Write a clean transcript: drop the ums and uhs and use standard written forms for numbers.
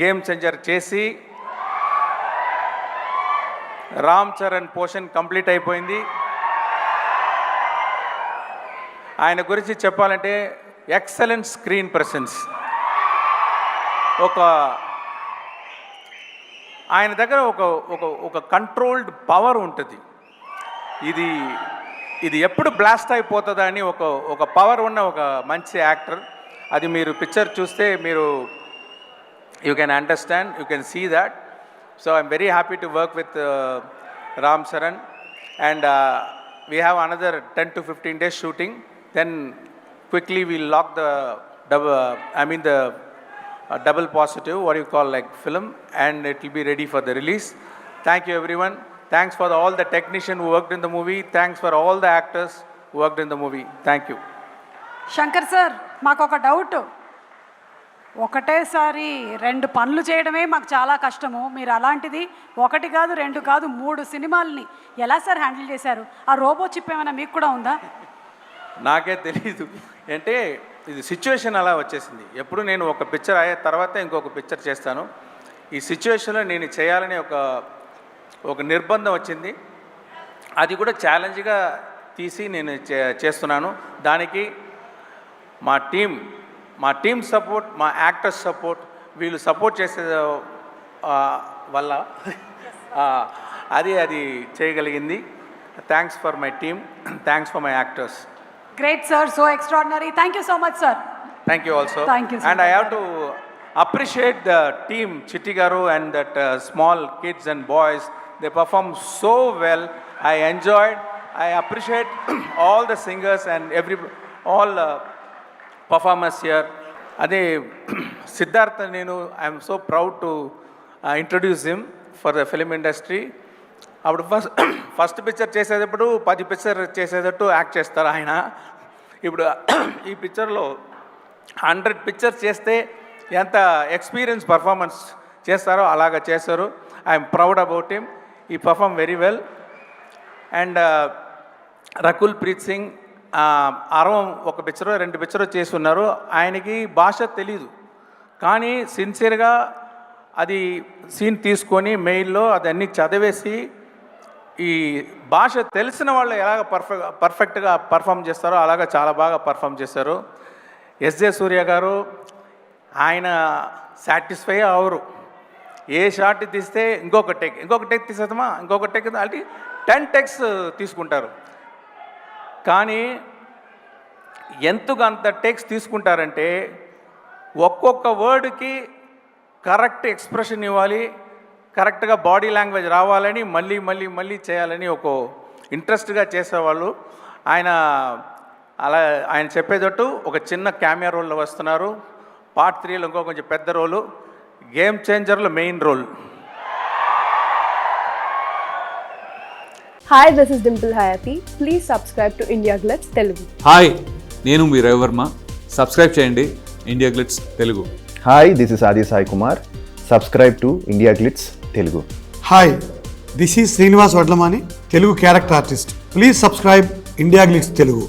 Game changer చేసి Ram Charan portion complete అయిపోయింది. ఆయన గురించి చెప్పాలంటే ఎక్సలెంట్ స్క్రీన్ ప్రెసెన్స్. ఆయన దగ్గర ఒక కంట్రోల్డ్ పవర్ ఉంటుంది. ఇది ఎప్పుడు బ్లాస్ట్ అయిపోతుందా అని ఒక పవర్ ఉన్న ఒక మంచి యాక్టర్. అది మీరు పిక్చర్ చూస్తే మీరు you can understand, you can see that. So I'm very happy to work with Ram Charan and we have another 10 to 15 days shooting. Then quickly we'll lock the double positive, what you call like film, and it will be ready for the release. Thank you everyone. Thanks for all the technicians who worked in the movie. Thanks for all the actors who worked in the movie. Thank you. Shankar sir, మాకు ఒక doubt. ఒకటేసారి 2 పనులు చేయడమే మాకు చాలా కష్టము. మీరు అలాంటిది 1 కాదు 2 కాదు 3 సినిమాలని ఎలా సార్ హ్యాండిల్ చేశారు? ఆ రోబో చిప్ ఏమైనా మీకు కూడా ఉందా? నాకే తెలీదు. అంటే ఇది సిచ్యువేషన్ అలా వచ్చేసింది. ఎప్పుడు నేను ఒక పిక్చర్ అయ్యే తర్వాత ఇంకొక పిక్చర్ చేస్తాను. ఈ సిచ్యువేషన్లో నేను చేయాలని ఒక నిర్బంధం వచ్చింది. అది కూడా ఛాలెంజ్గా తీసి నేను చేస్తున్నాను. దానికి మా టీమ్ సపోర్ట్, మా యాక్టర్స్ సపోర్ట్, వీళ్ళు సపోర్ట్ చేసే వల్ల అది చేయగలిగింది. Thanks for my team, thanks for my actors. Great sir, so extraordinary. Thank you so much sir. Thank you also. Thank you sir. And I have to appreciate the team, Chitti Garu and that small kids and boys. They performed so well. I enjoyed. I appreciate all the singers and all performers here. Ade Siddhartha Nenu, I am so proud to introduce him for the film industry. అప్పుడు first picture చేసేటప్పుడు 10 picture చేసేటట్టు act చేస్తారు ఆయన. ఇప్పుడు ఈ పిక్చర్లో 100 pictures చేస్తే ఎంత ఎక్స్పీరియన్స్ పర్ఫార్మెన్స్ చేస్తారో అలాగా చేశారు. I am proud about him. ఈ perform very well. And Rakul Preet Singh అరవం 1 పిక్చరో 2 పిక్చరో చేసి ఉన్నారు. ఆయనకి భాష తెలీదు, కానీ సిన్సియర్గా అది సీన్ తీసుకొని మెయిల్లో అదన్నీ చదివేసి ఈ భాష తెలిసిన వాళ్ళు ఎలాగ పర్ఫెక్ట్గా పర్ఫామ్ చేస్తారో అలాగా చాలా బాగా పర్ఫామ్ చేశారు. ఎస్జే సూర్య గారు, ఆయన సాటిస్ఫై అవరు. ఏ షాట్ తీస్తే ఇంకొక టేక్ తీసేద్దామా, ఇంకొక టేక్ అంటే 10 టేక్స్ తీసుకుంటారు. కానీ అంత టేక్స్ తీసుకుంటారంటే ఒక్కొక్క వర్డ్కి కరెక్ట్ ఎక్స్ప్రెషన్ ఇవ్వాలి, కరెక్ట్గా బాడీ లాంగ్వేజ్ రావాలని మళ్ళీ చేయాలని ఒక ఇంట్రెస్ట్గా చేసేవాళ్ళు. ఆయన చెప్పేటట్టు ఒక చిన్న క్యామియా రోల్లో వస్తున్నారు. పార్ట్ 3లో ఇంకో కొంచెం పెద్ద రోలు, గేమ్ చేంజర్లో main role. Hi, this is Dimple Hayathi. Please subscribe to India Glitz Telugu. Hi, నేను మీ రవివర్మ. సబ్స్క్రైబ్ చేయండి India Glitz Telugu. Hi, this is Aadi Sai Kumar. Subscribe to India Glitz Telugu. Hi, this is Srinivas Vadlamani, Telugu character artist. Please subscribe India Glitz Telugu.